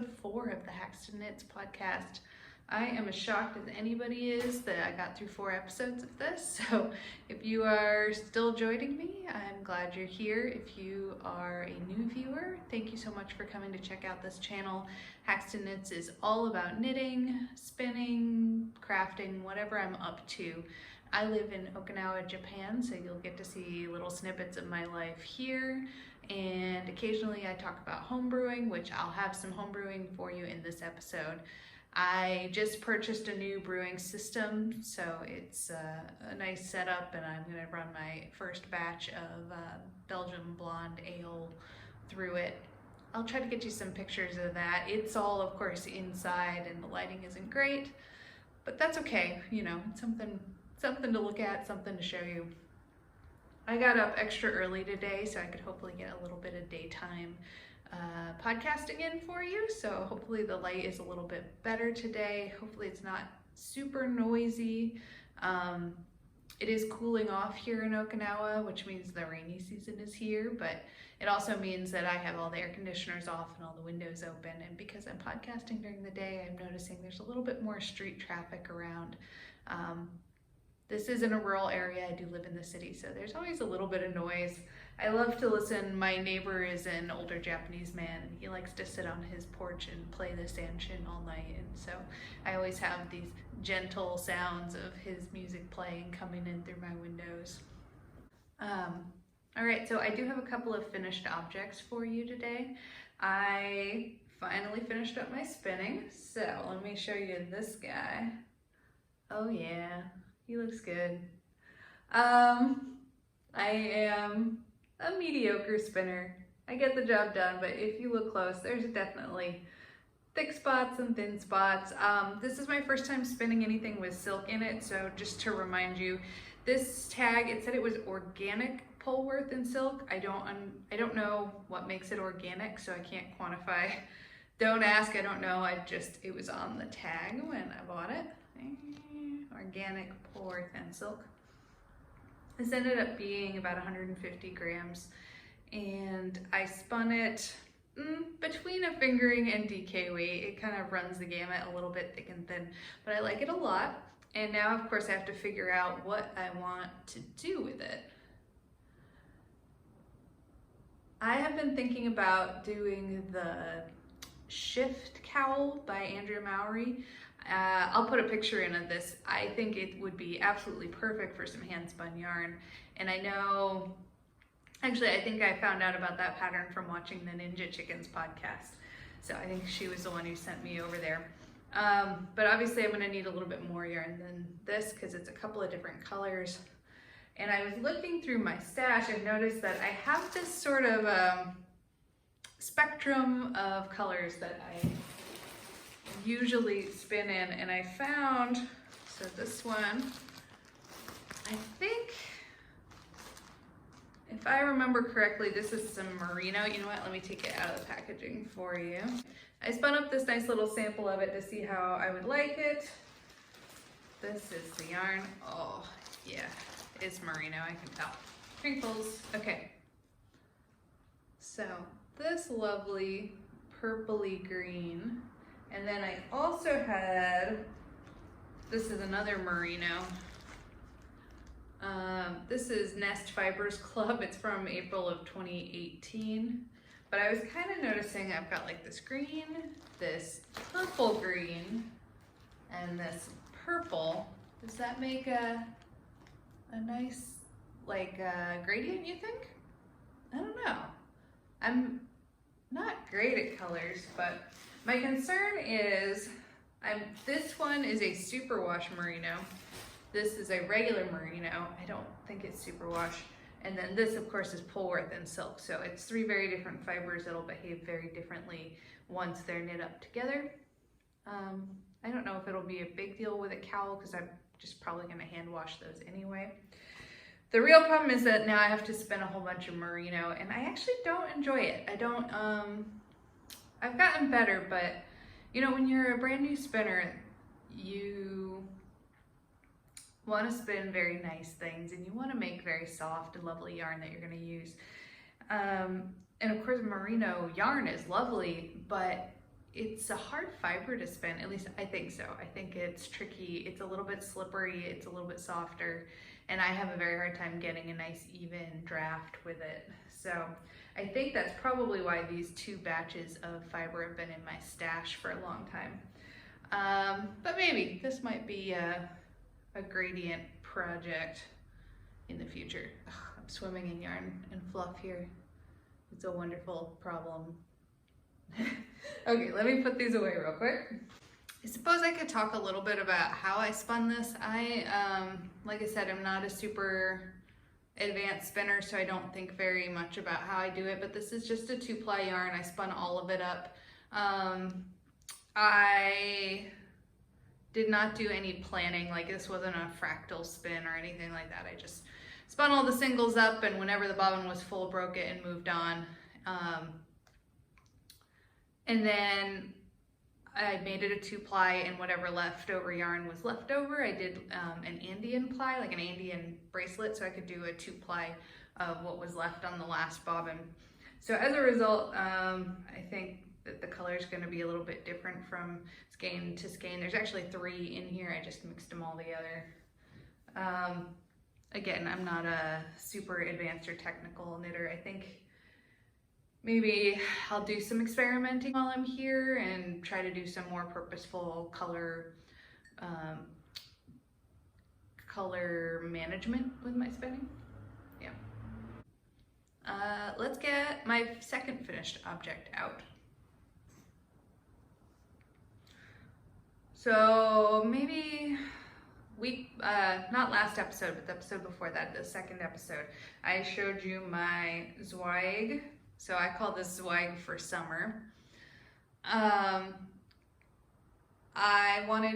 episode 4 of the Knits podcast. I am as shocked as anybody is that I got through 4 episodes of this, so if you are still joining me, I'm glad you're here. If you are a new viewer, thank you so much for coming to check out this channel. Knits is all about knitting, spinning, crafting, whatever I'm up to. I live in Okinawa, Japan, so you'll get to see little snippets of my life here. And occasionally I talk about homebrewing, which I'll have some homebrewing for you in this episode. I just purchased a new brewing system, so it's a nice setup, and I'm going to run my first batch of Belgian blonde ale through it. I'll try to get you some pictures of that. It's all, of course, inside, and the lighting isn't great, but that's okay. You know, it's something to look at, something to show you. I got up extra early today, so I could hopefully get a little bit of daytime podcasting in for you. So hopefully the light is a little bit better today. Hopefully it's not super noisy. It is cooling off here in Okinawa, which means the rainy season is here, but it also means that I have all the air conditioners off and all the windows open. And because I'm podcasting during the day, I'm noticing there's a little bit more street traffic around. This isn't a rural area. I do live in the city, so there's always a little bit of noise. I love to listen. My neighbor is an older Japanese man, and he likes to sit on his porch and play the sanshin all night, and so I always have these gentle sounds of his music playing coming in through my windows. All right, so I do have a couple of finished objects for you today. I finally finished up my spinning, so let me show you this guy. Oh yeah. He looks good. I am a mediocre spinner. I get the job done, but if you look close, there's definitely thick spots and thin spots. This is my first time spinning anything with silk in it, so just to remind you, this tag, it said it was organic Polworth and silk. I don't know what makes it organic, so I can't quantify. Don't ask, I don't know. It was on the tag when I bought it. Organic Polworth and silk. This ended up being about 150 grams, and I spun it between a fingering and DK weight. It kind of runs the gamut, a little bit thick and thin, but I like it a lot. And now, of course, I have to figure out what I want to do with it. I have been thinking about doing the Shift Cowl by Andrea Mowry. I'll put a picture in of this. I think it would be absolutely perfect for some handspun yarn. And I know, actually, I think I found out about that pattern from watching the Ninja Chickens podcast. So I think she was the one who sent me over there. But obviously I'm gonna need a little bit more yarn than this because it's a couple of different colors. And I was looking through my stash and noticed that I have this sort of spectrum of colors that I usually spin in, and I found, so this one, I think, if I remember correctly, this is some merino. You know what, let me take it out of the packaging for you. I spun up this nice little sample of it to see how I would like it. This is the yarn. Oh yeah, it's merino, I can tell. Crinkles, okay. So this lovely purpley green. And then I also had, this is another merino. This is Nest Fibers Club. It's from April of 2018. But I was kind of noticing I've got like this green, this purple green, and this purple. Does that make a nice like gradient, you think? I don't know. I'm not great at colors, but my concern is, this one is a superwash merino. This is a regular merino. I don't think it's superwash. And then this, of course, is Polworth and silk. So it's 3 very different fibers that'll behave very differently once they're knit up together. I don't know if it'll be a big deal with a cowl because I'm just probably gonna hand wash those anyway. The real problem is that now I have to spin a whole bunch of merino, and I actually don't enjoy it. I've gotten better, but you know, when you're a brand new spinner, you want to spin very nice things, and you want to make very soft and lovely yarn that you're going to use. And of course, merino yarn is lovely, but it's a hard fiber to spin, at least I think so. I think it's tricky. It's a little bit slippery, it's a little bit softer, and I have a very hard time getting a nice even draft with it. So I think that's probably why these 2 batches of fiber have been in my stash for a long time. But maybe this might be a gradient project in the future. Ugh, I'm swimming in yarn and fluff here. It's a wonderful problem. Okay, let me put these away real quick. I suppose I could talk a little bit about how I spun this. Like I said, I'm not a super advanced spinner, so I don't think very much about how I do it, but this is just a 2-ply yarn. I spun all of it up. I did not do any planning, like this wasn't a fractal spin or anything like that. I just spun all the singles up, and whenever the bobbin was full, broke it and moved on. And then I made it a 2-ply, and whatever leftover yarn was left over, I did an Andean ply, like an Andean bracelet, so I could do a 2-ply of what was left on the last bobbin. So as a result, I think that the color is going to be a little bit different from skein to skein. There's actually 3 in here. I just mixed them all together. Again, I'm not a super advanced or technical knitter. I think maybe I'll do some experimenting while I'm here and try to do some more purposeful color management with my spinning. Yeah. Let's get my second finished object out. So maybe not last episode, but the episode before that, the second episode, I showed you my Zwieg. So I call this Zwieg for summer. I wanted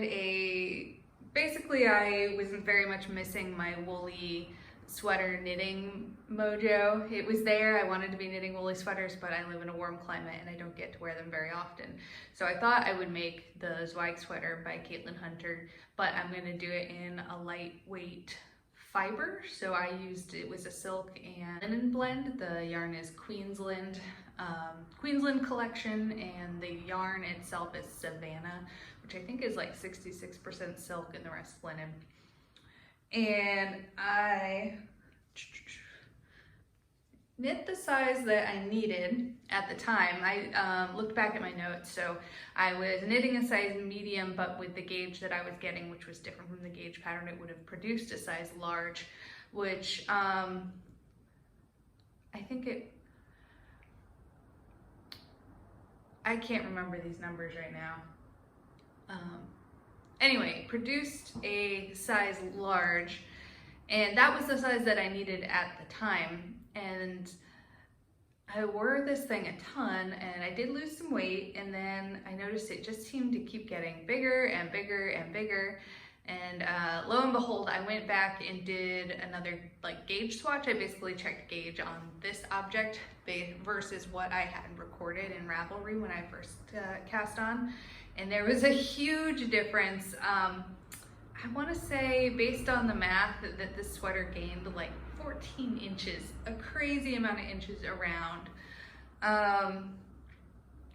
basically I was very much missing my woolly sweater knitting mojo. It was there. I wanted to be knitting woolly sweaters, but I live in a warm climate and I don't get to wear them very often. So I thought I would make the Zwieg sweater by Caitlin Hunter, but I'm going to do it in a lightweight fiber. So I used, it was a silk and linen blend. The yarn is Queensland collection, and the yarn itself is Savanna, which I think is like 66% silk and the rest linen. And I knit the size that I needed at the time. I looked back at my notes, so I was knitting a size medium, but with the gauge that I was getting, which was different from the gauge pattern, it would have produced a size large, which I can't remember these numbers right now. Anyway, produced a size large, and that was the size that I needed at the time. And I wore this thing a ton, and I did lose some weight, and then I noticed it just seemed to keep getting bigger and bigger and bigger. And lo and behold, I went back and did another gauge swatch. I basically checked gauge on this object versus what I had recorded in Ravelry when I first cast on. And there was a huge difference. I want to say, based on the math, that this sweater gained like 14 inches, a crazy amount of inches around.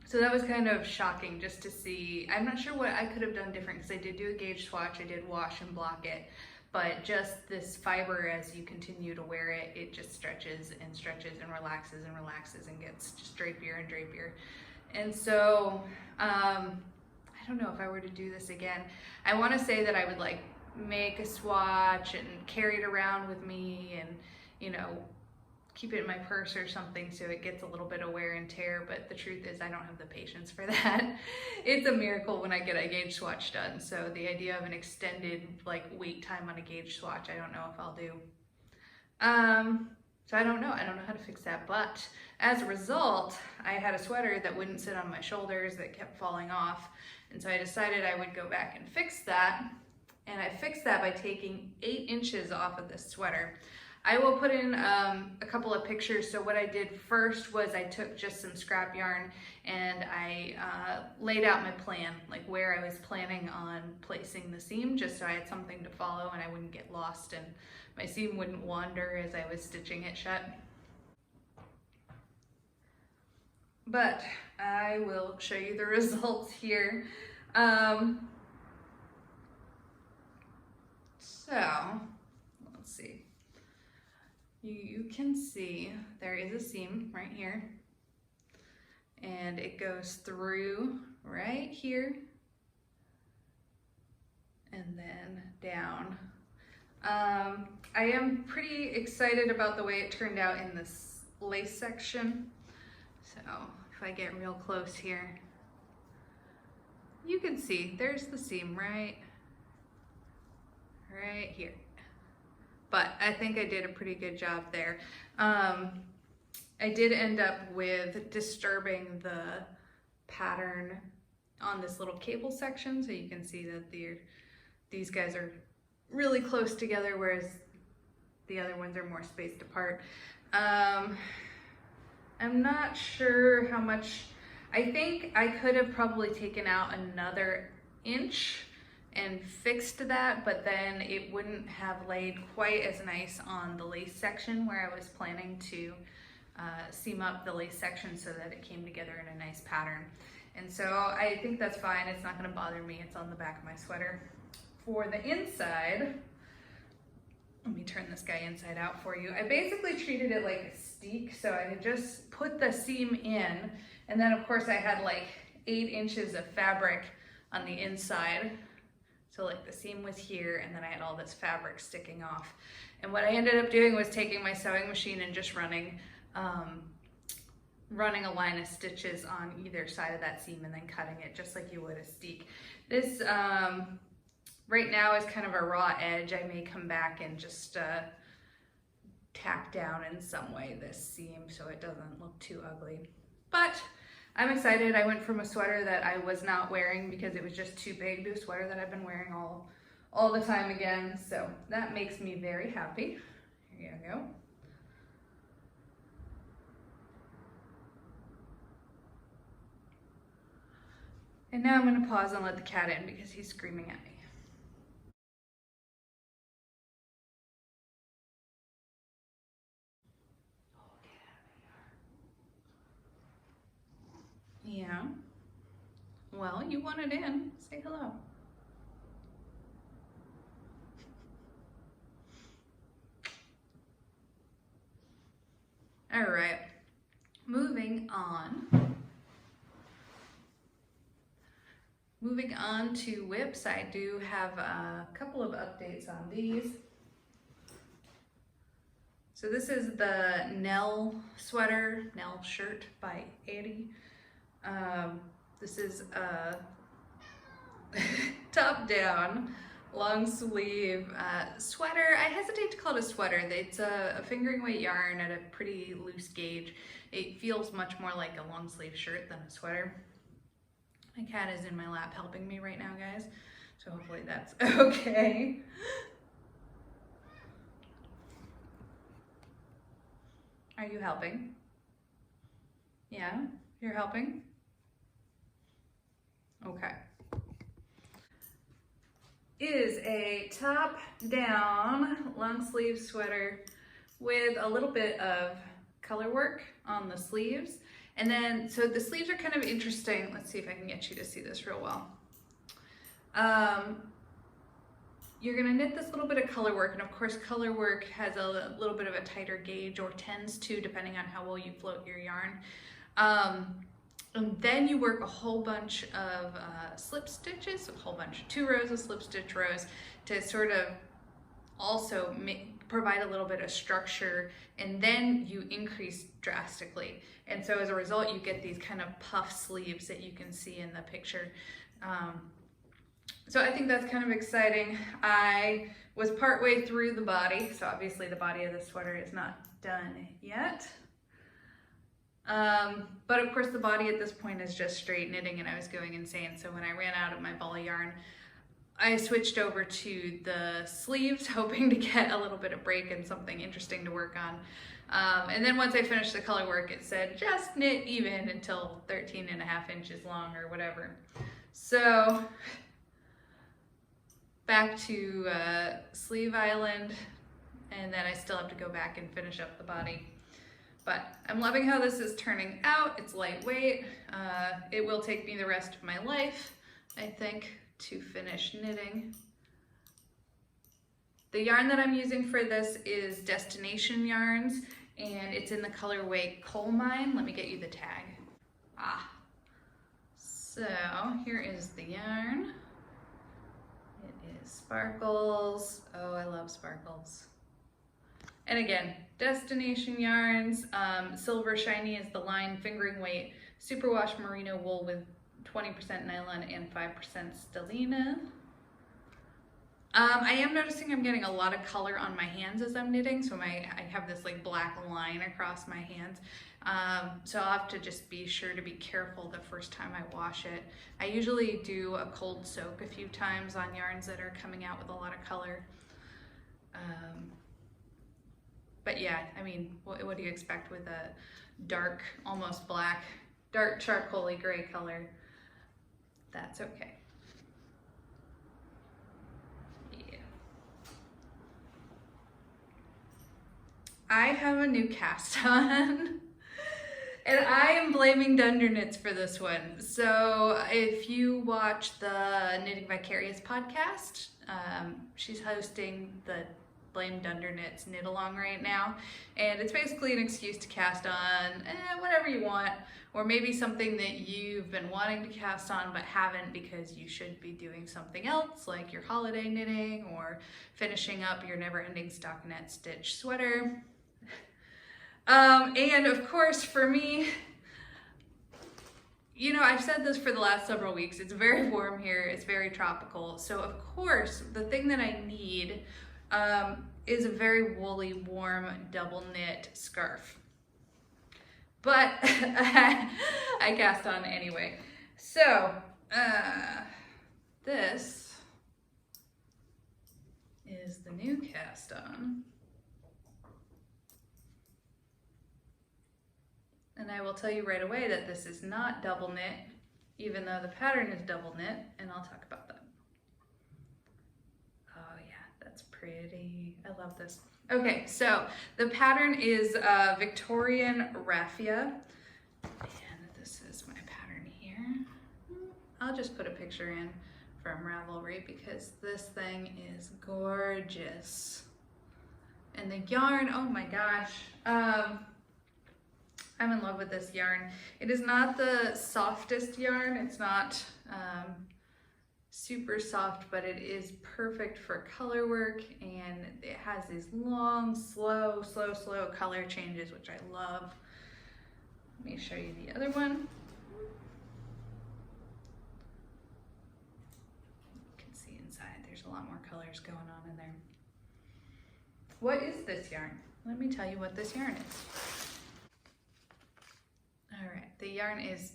So that was kind of shocking just to see. I'm not sure what I could have done different, because I did do a gauge swatch, I did wash and block it, but just this fiber, as you continue to wear it, it just stretches and stretches and relaxes and gets just drapier and drapier. And so, I don't know if I were to do this again. I want to say that I would make a swatch and carry it around with me and, keep it in my purse or something so it gets a little bit of wear and tear, but the truth is I don't have the patience for that. It's a miracle when I get a gauge swatch done. So the idea of an extended wait time on a gauge swatch, I don't know if I'll do. So I don't know how to fix that, but as a result, I had a sweater that wouldn't sit on my shoulders, that kept falling off. And so I decided I would go back and fix that. And I fixed that by taking 8 inches off of this sweater. I will put in a couple of pictures. So what I did first was I took just some scrap yarn and I laid out my plan, where I was planning on placing the seam, just so I had something to follow and I wouldn't get lost and my seam wouldn't wander as I was stitching it shut. but I will show you the results here. So let's see. You can see there is a seam right here, and it goes through right here and then down. I am pretty excited about the way it turned out in this lace section. So if I get real close here, you can see there's the seam right here. But I think I did a pretty good job there. I did end up with disturbing the pattern on this little cable section, so you can see that these guys are really close together, whereas the other ones are more spaced apart. I'm not sure how much. I think I could have probably taken out another inch and fixed that, but then it wouldn't have laid quite as nice on the lace section where I was planning to seam up the lace section so that it came together in a nice pattern. And so I think that's fine. It's not going to bother me. It's on the back of my sweater. For the inside, let me turn this guy inside out for you. I basically treated it like a steek, so I had just put the seam in, and then of course I had like 8 inches of fabric on the inside. So like the seam was here, and then I had all this fabric sticking off. And what I ended up doing was taking my sewing machine and just running a line of stitches on either side of that seam and then cutting it just like you would a steek. This right now is kind of a raw edge. I may come back and just tack down in some way this seam so it doesn't look too ugly. But I'm excited. I went from a sweater that I was not wearing because it was just too big to a sweater that I've been wearing all the time again. So that makes me very happy. Here you go. And now I'm going to pause and let the cat in because he's screaming at me. Yeah. Well, you wanted in. Say hello. All right. Moving on. Moving on to whips, I do have a couple of updates on these. So this is the Nell Sweater, Nell shirt by Eddie. This is a top down, long sleeve sweater. I hesitate to call it a sweater. It's a fingering weight yarn at a pretty loose gauge. It feels much more like a long sleeve shirt than a sweater. My cat is in my lap helping me right now, guys, so hopefully that's okay. Are you helping? Yeah, you're helping? Okay. Is a top down long sleeve sweater with a little bit of color work on the sleeves. And then, so the sleeves are kind of interesting. Let's see if I can get you to see this real well. You're gonna knit this little bit of color work, and of course color work has a little bit of a tighter gauge, or tends to, depending on how well you float your yarn. And then you work a whole bunch of slip stitches, a whole bunch of 2 rows of slip stitch rows to sort of also provide a little bit of structure, and then you increase drastically. And so as a result, you get these kind of puff sleeves that you can see in the picture. So I think that's kind of exciting. I was partway through the body, so obviously the body of the sweater is not done yet. But of course the body at this point is just straight knitting, and I was going insane. So when I ran out of my ball of yarn, I switched over to the sleeves, hoping to get a little bit of break and something interesting to work on. And then once I finished the color work, it said just knit even until 13.5 inches long or whatever. So back to Sleeve Island, and then I still have to go back and finish up the body. But I'm loving how this is turning out. It's lightweight. It will take me the rest of my life, I think, to finish knitting. The yarn that I'm using for this is Destination Yarns, and it's in the colorway Coal Mine. Let me get you the tag. So here is the yarn. It is Sparkles. Oh, I love Sparkles. And again, Destination Yarns. Silver Shiny is the line, fingering weight, superwash merino wool with 20% nylon and 5% stellina. I am noticing I'm getting a lot of color on my hands as I'm knitting, so I have this like black line across my hands. So I'll have to just be sure to be careful the first time I wash it. I usually do a cold soak a few times on yarns that are coming out with a lot of color. But yeah, I mean, what do you expect with a dark, almost black, dark charcoaly gray color? That's okay. I have a new cast on, and I am blaming Dunderknits for this one. So if you watch the Knitting Vicarious podcast, she's hosting the Blame Dunderknits knit along right now, and it's basically an excuse to cast on whatever you want, or maybe something that you've been wanting to cast on but haven't because you should be doing something else, like your holiday knitting or finishing up your never-ending stockinette stitch sweater. And of course, for me, you know, I've said this for the last several weeks, it's very warm here, it's very tropical, so of course, the thing that I need is a very woolly, warm, double knit scarf. But I cast on anyway. So, this is the new cast on. And I will tell you right away that this is not double knit, even though the pattern is double knit, and I'll talk about that. Oh yeah, that's pretty. I love this. Okay, so the pattern is Victorian Raffia, and this is my pattern here. I'll just put a picture in from Ravelry because this thing is gorgeous. And the yarn, oh my gosh. I'm in love with this yarn. It is not the softest yarn. It's not super soft, but it is perfect for color work, and it has these long, slow color changes, which I love. Let me show you the other one. You can see inside, there's a lot more colors going on in there. What is this yarn? Let me tell you what this yarn is. All right, the yarn is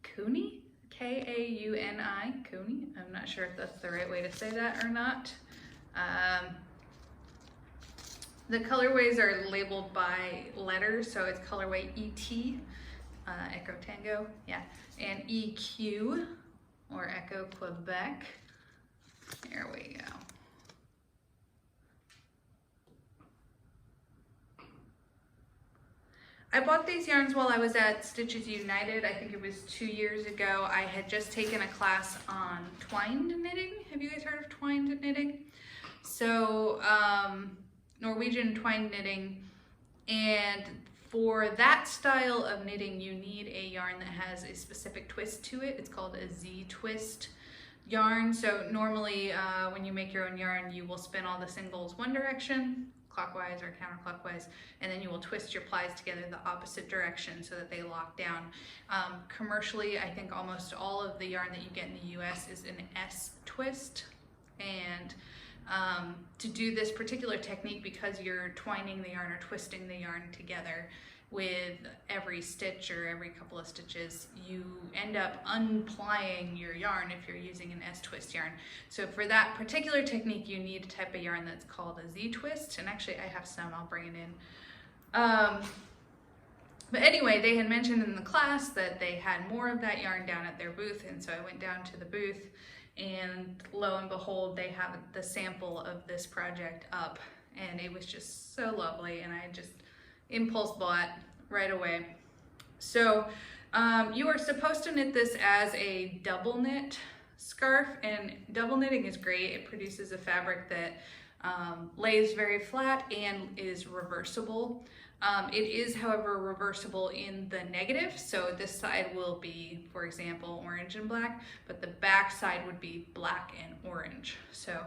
Kauni, K-A-U-N-I, Kauni. I'm not sure if that's the right way to say that or not. The colorways are labeled by letters, so it's colorway ET, Echo Tango, yeah, and EQ, or Echo Quebec. Here we go. I bought these yarns while I was at Stitches United. I think it was 2 years ago. I had just taken a class on twined knitting. Have you guys heard of twined knitting? So Norwegian twined knitting, and for that style of knitting you need a yarn that has a specific twist to it. It's called a Z-twist yarn. So normally when you make your own yarn, you will spin all the singles one direction, clockwise or counterclockwise, and then you will twist your plies together the opposite direction so that they lock down. Commercially, I think almost all of the yarn that you get in the US is an S twist, and to do this particular technique, because you're twining the yarn or twisting the yarn together with every stitch or every couple of stitches, you end up unplying your yarn if you're using an S-twist yarn. So for that particular technique, you need a type of yarn that's called a Z-twist, and actually I have some, I'll bring it in. But anyway, they had mentioned in the class that they had more of that yarn down at their booth, and so I went down to the booth, and lo and behold, they have the sample of this project up, and it was just so lovely, and I just impulse bought right away. So you are supposed to knit this as a double knit scarf, and double knitting is great. It produces a fabric that lays very flat and is reversible. It is, however, reversible in the negative. So this side will be, for example, orange and black, but the back side would be black and orange. So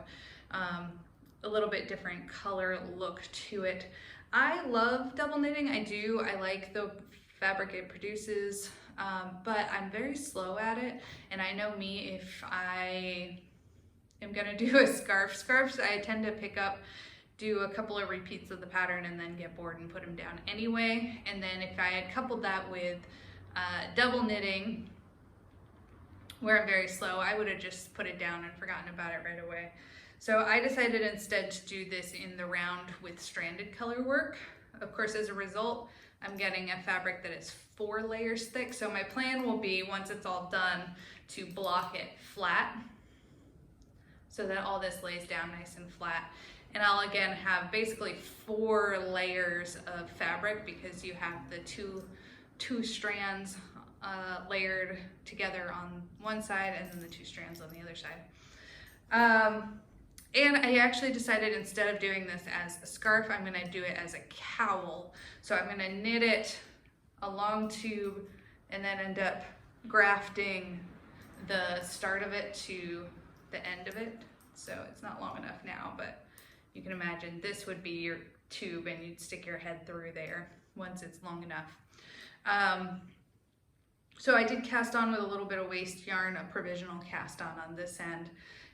a little bit different color look to it. I love double knitting. I do. I like the fabric it produces, but I'm very slow at it. And I know me, if I am gonna do a scarves, I tend to pick up, do a couple of repeats of the pattern and then get bored and put them down anyway. And then if I had coupled that with double knitting, where I'm very slow, I would have just put it down and forgotten about it right away. So I decided instead to do this in the round with stranded color work. Of course, as a result, I'm getting a fabric that is 4 layers thick. So my plan will be, once it's all done, to block it flat so that all this lays down nice and flat. And I'll again have basically 4 layers of fabric, because you have the two strands layered together on one side and then the 2 strands on the other side. And I actually decided, instead of doing this as a scarf, I'm gonna do it as a cowl. So I'm gonna knit it a long tube and then end up grafting the start of it to the end of it. So it's not long enough now, but you can imagine this would be your tube and you'd stick your head through there once it's long enough. So I did cast on with a little bit of waste yarn, a provisional cast on this end.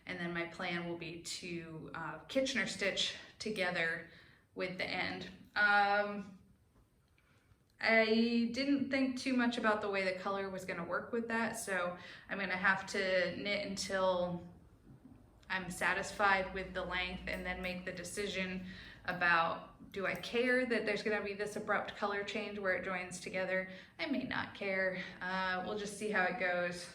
And then my plan will be to Kitchener stitch together with the end. I didn't think too much about the way the color was gonna work with that, so I'm gonna have to knit until I'm satisfied with the length and then make the decision about, do I care that there's gonna be this abrupt color change where it joins together? I may not care. We'll just see how it goes.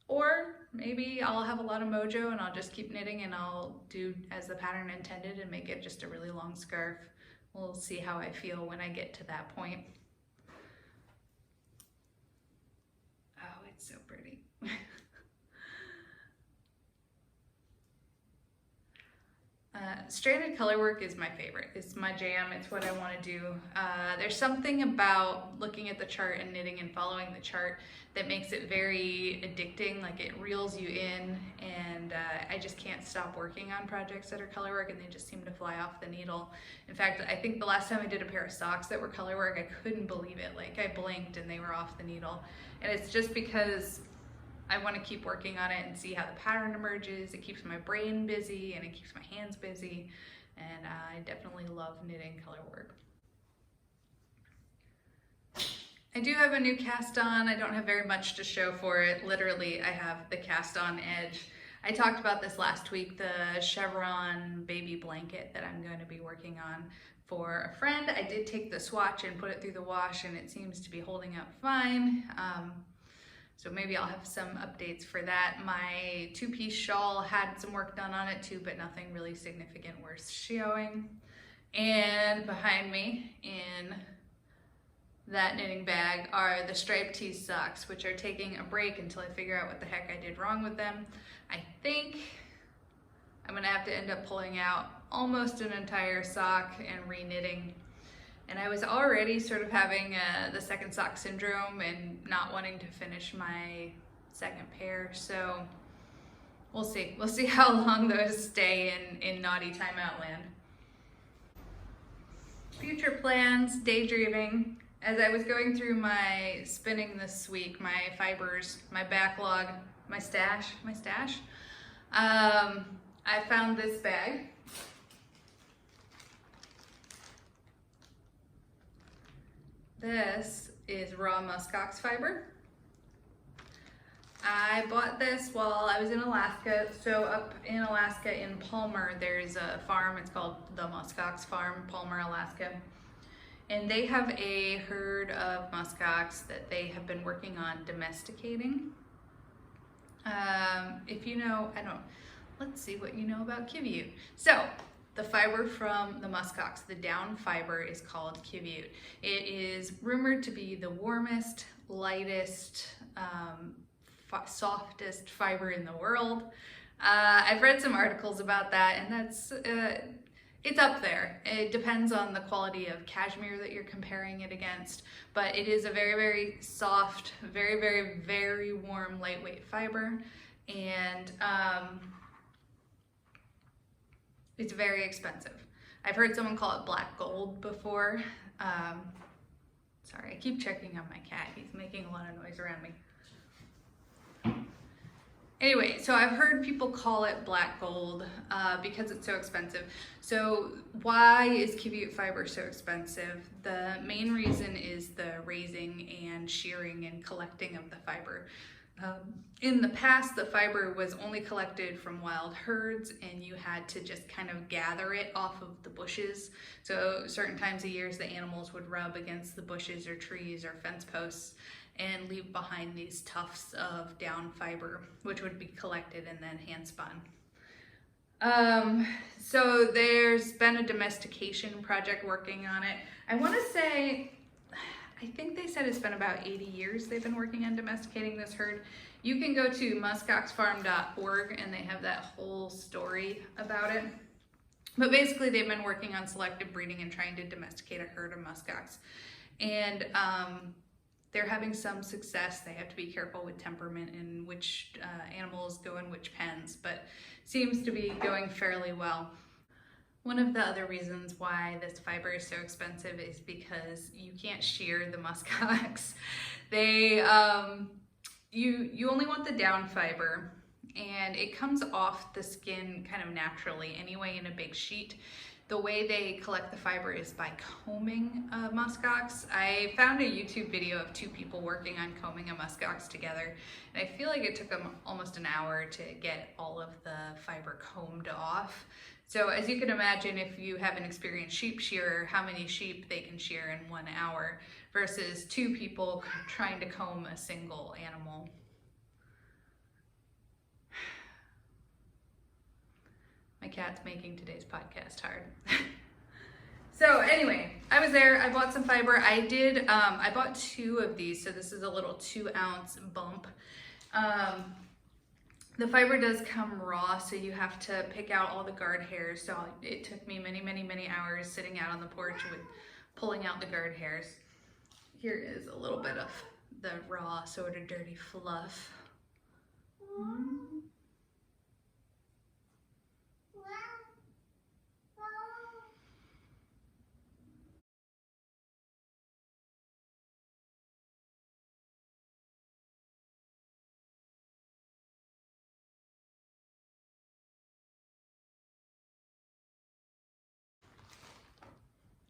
Or maybe I'll have a lot of mojo and I'll just keep knitting and I'll do as the pattern intended and make it just a really long scarf. We'll see how I feel when I get to that point. Oh, it's so pretty. Stranded color work is my favorite. It's my jam. It's what I want to do. There's something about looking at the chart and knitting and following the chart that makes it very addicting. Like, it reels you in, and I just can't stop working on projects that are color work, and they just seem to fly off the needle. In fact, I think the last time I did a pair of socks that were color work, I couldn't believe it. Like, I blinked and they were off the needle. And it's just because I want to keep working on it and see how the pattern emerges. It keeps my brain busy and it keeps my hands busy, and I definitely love knitting color work. I do have a new cast on. I don't have very much to show for it. Literally, I have the cast on edge. I talked about this last week, the chevron baby blanket that I'm going to be working on for a friend. I did take the swatch and put it through the wash, and it seems to be holding up fine. So maybe I'll have some updates for that. My 2-piece shawl had some work done on it too, but nothing really significant worth showing. And behind me in that knitting bag are the striped tee socks, which are taking a break until I figure out what the heck I did wrong with them. I think I'm gonna have to end up pulling out almost an entire sock and re-knitting. And I was already sort of having the second sock syndrome and not wanting to finish my second pair. So we'll see. We'll see how long those stay in naughty timeout land. Future plans, daydreaming. As I was going through my spinning this week, my fibers, my backlog, my stash, I found this bag. This is raw muskox fiber. I bought this while I was in Alaska. So up in Alaska in Palmer, there's a farm. It's called the Muskox Farm, Palmer, Alaska. And they have a herd of muskox that they have been working on domesticating. If you know, let's see what you know about qiviut. So the fiber from the muskox, the down fiber, is called qiviut. It is rumored to be the warmest, lightest, softest fiber in the world. I've read some articles about that, and that's it's up there. It depends on the quality of cashmere that you're comparing it against, but it is a very, very soft, very, very, very warm, lightweight fiber, and it's very expensive. I've heard someone call it black gold before. Sorry, I keep checking on my cat. He's making a lot of noise around me. Anyway, so I've heard people call it black gold because it's so expensive. So why is qiviut fiber so expensive? The main reason is the raising and shearing and collecting of the fiber. In the past, the fiber was only collected from wild herds, and you had to just kind of gather it off of the bushes. So certain times of years, the animals would rub against the bushes or trees or fence posts and leave behind these tufts of down fiber, which would be collected and then hand spun. So there's been a domestication project working on it. I want to say, I think they said it's been about 80 years they've been working on domesticating this herd. You can go to muskoxfarm.org and they have that whole story about it. But basically they've been working on selective breeding and trying to domesticate a herd of muskox. And they're having some success. They have to be careful with temperament and which animals go in which pens, but seems to be going fairly well. One of the other reasons why this fiber is so expensive is because you can't shear the muskox. They, you only want the down fiber, and it comes off the skin kind of naturally anyway in a big sheet. The way they collect the fiber is by combing a muskox. I found a YouTube video of two people working on combing a muskox together, and I feel like it took them almost an hour to get all of the fiber combed off. So as you can imagine, if you have an experienced sheep shearer, how many sheep they can shear in 1 hour versus two people trying to comb a single animal. My cat's making today's podcast hard. So anyway, I was there, I bought some fiber. I bought 2 of these, so this is a little 2-ounce bump. The fiber does come raw, so you have to pick out all the guard hairs. So it took me many, many, many hours sitting out on the porch with pulling out the guard hairs. Here is a little bit of the raw, sort of dirty fluff.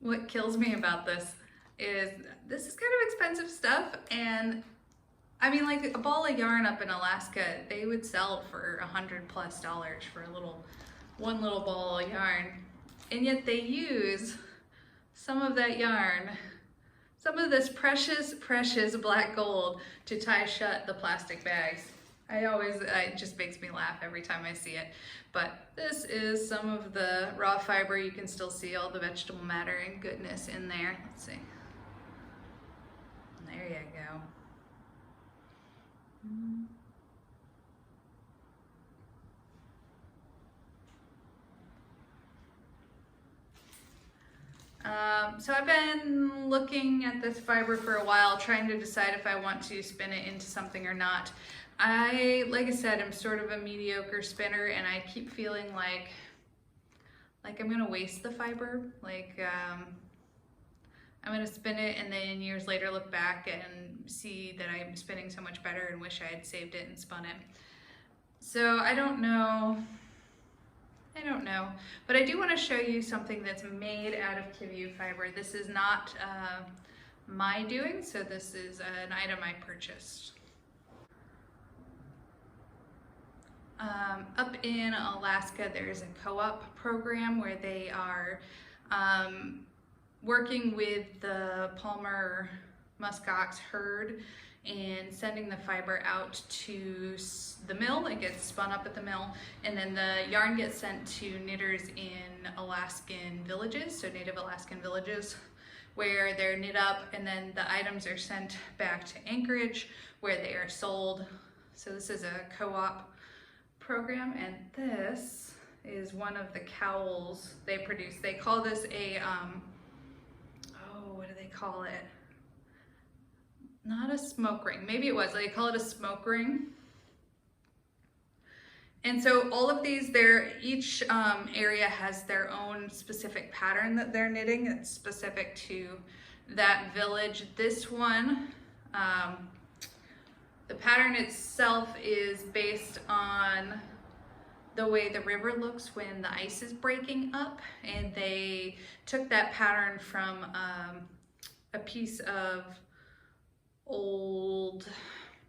What kills me about this is kind of expensive stuff, and I mean, like a ball of yarn up in Alaska, they would sell for $100+ for one little ball of yarn, and yet they use some of that yarn, some of this precious, precious black gold to tie shut the plastic bags. It just makes me laugh every time I see it. But this is some of the raw fiber. You can still see all the vegetable matter and goodness in there. Let's see. There you go. So I've been looking at this fiber for a while, trying to decide if I want to spin it into something or not. Like I said, I'm sort of a mediocre spinner, and I keep feeling like I'm gonna waste the fiber. I'm gonna spin it and then years later look back and see that I'm spinning so much better and wish I had saved it and spun it. So I don't know, but I do want to show you something that's made out of qiviut fiber. This is not my doing, so this is an item I purchased. Up in Alaska, there's a co-op program where they are working with the Palmer muskox herd and sending the fiber out to the mill. It gets spun up at the mill, and then the yarn gets sent to knitters in Alaskan villages, so native Alaskan villages, where they're knit up, and then the items are sent back to Anchorage where they are sold. So this is a co-op program, and this is one of the cowls they produce. They call this a, what do they call it? Not a smoke ring, maybe it was, they call it a smoke ring. And so all of these, each area has their own specific pattern that they're knitting. It's specific to that village. This one, the pattern itself is based on the way the river looks when the ice is breaking up, and they took that pattern from a piece of old,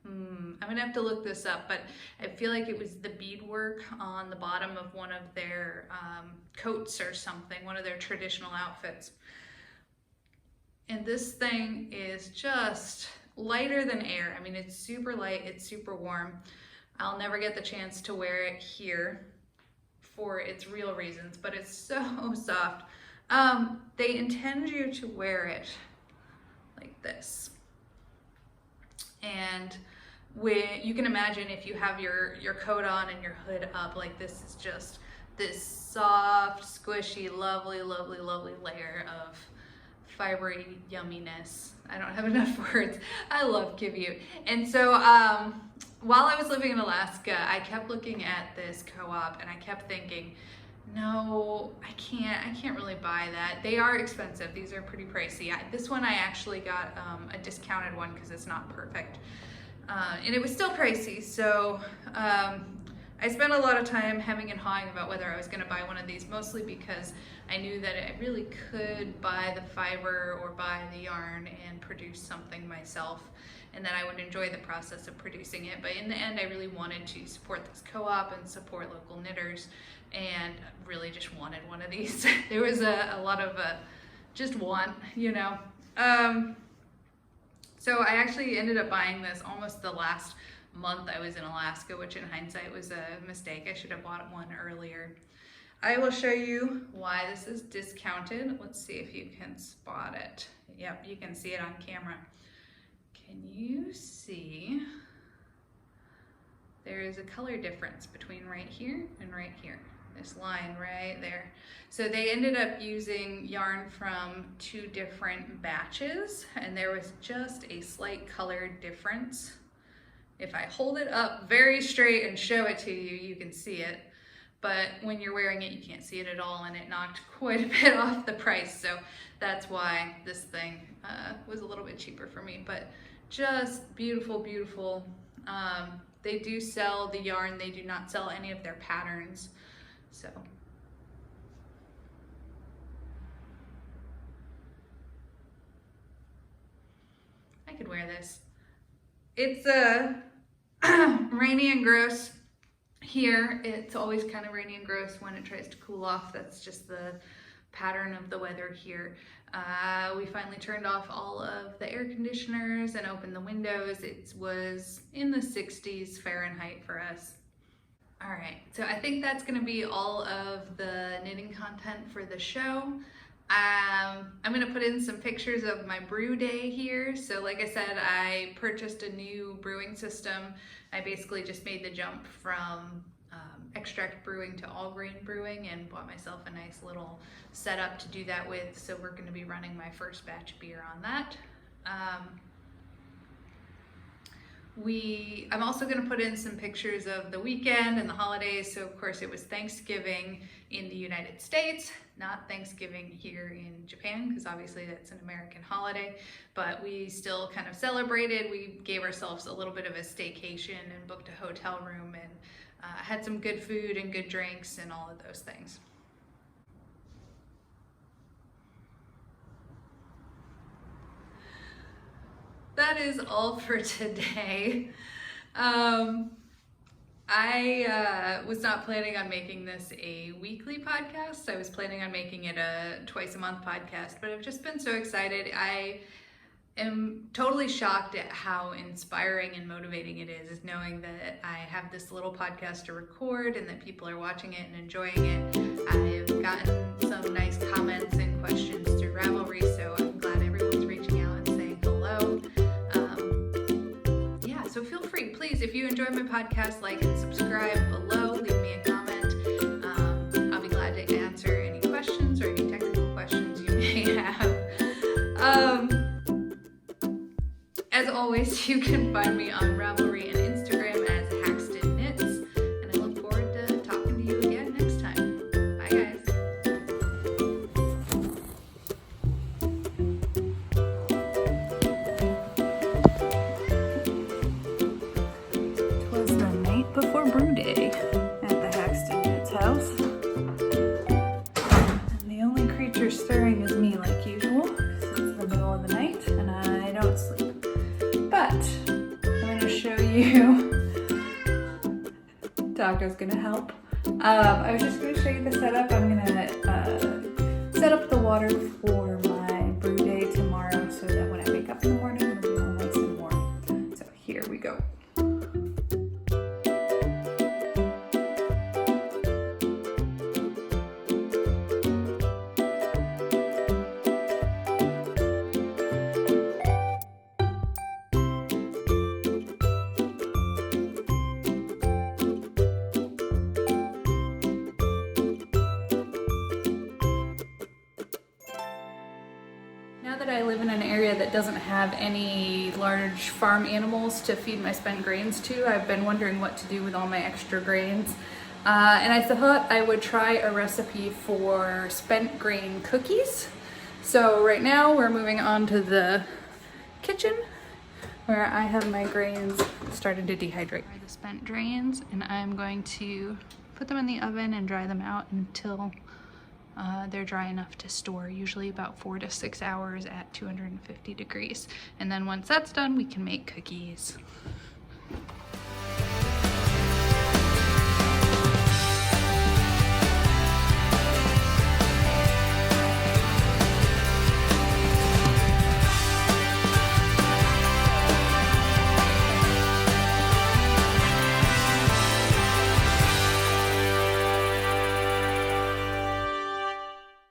I'm gonna have to look this up, but I feel like it was the beadwork on the bottom of one of their coats or something, one of their traditional outfits. And this thing is just lighter than air. I mean, it's super light, it's super warm. I'll never get the chance to wear it here for its real reasons, but it's so soft. They intend you to wear it like this. And you can imagine if you have your coat on and your hood up, like this is just this soft, squishy, lovely, lovely, lovely layer of fibery yumminess. I don't have enough words. I love qiviut. And so while I was living in Alaska, I kept looking at this co-op and I kept thinking, no, I can't really buy that. They are expensive. These are pretty pricey. This one I actually got a discounted one because it's not perfect. And it was still pricey, so I spent a lot of time hemming and hawing about whether I was going to buy one of these, mostly because I knew that I really could buy the fiber or buy the yarn and produce something myself, and that I would enjoy the process of producing it. But in the end, I really wanted to support this co-op and support local knitters, and really just wanted one of these. There was a lot of just want, you know. So I actually ended up buying this almost the last month I was in Alaska, which in hindsight was a mistake. I should have bought one earlier. I will show you why this is discounted. Let's see if you can spot it. Yep, you can see it on camera. Can you see? There is a color difference between right here and right here. This line right there. So they ended up using yarn from 2 different batches, and there was just a slight color difference. If I hold it up very straight and show it to you, you can see it. But when you're wearing it, you can't see it at all, and it knocked quite a bit off the price. So that's why this thing was a little bit cheaper for me. But just beautiful, beautiful. They do sell the yarn. They do not sell any of their patterns. So I could wear this. It's rainy and gross here. It's always kind of rainy and gross when it tries to cool off. That's just the pattern of the weather here. We finally turned off all of the air conditioners and opened the windows. It was in the 60s Fahrenheit for us. All right, so I think that's gonna be all of the knitting content for the show. I'm gonna put in some pictures of my brew day here. So like I said, I purchased a new brewing system. I basically just made the jump from extract brewing to all grain brewing and bought myself a nice little setup to do that with. So we're gonna be running my first batch of beer on that. I'm also going to put in some pictures of the weekend and the holidays. So of course it was Thanksgiving in the United States, not Thanksgiving here in Japan, because obviously that's an American holiday, but we still kind of celebrated. We gave ourselves a little bit of a staycation and booked a hotel room and had some good food and good drinks and all of those things. That is all for today. I was not planning on making this a weekly podcast. I was planning on making it a twice a month podcast, but I've just been so excited. I am totally shocked at how inspiring and motivating it is knowing that I have this little podcast to record and that people are watching it and enjoying it. I've gotten some nice comments and questions through Ravelry, so I'm glad everyone's reaching out and saying hello. Yeah, so feel free, please, if you enjoy my podcast, like and subscribe below, leave me a comment. I'll be glad to answer any questions or any technical questions you may have. As always, you can find me on Ravelry and Instagram as Knits, and I look forward to talking to you again next time. Bye, guys. Twas the night before brew day at the Knits house. And the only creature stirring is me like usual, because it's the middle of the night and I don't sleep. But I'm going to show you, Taco's going to help. I was just going to show you the setup. I'm going to set up the water for my brew day tomorrow so that when I wake up in the morning, it'll be all nice and warm. So here we go. Now that I live in an area that doesn't have any large farm animals to feed my spent grains to, I've been wondering what to do with all my extra grains. And I thought I would try a recipe for spent grain cookies. So right now we're moving on to the kitchen where I have my grains starting to dehydrate. The spent grains, and I'm going to put them in the oven and dry them out until they're dry enough to store, usually about 4 to 6 hours at 250 degrees. And then once that's done, we can make cookies.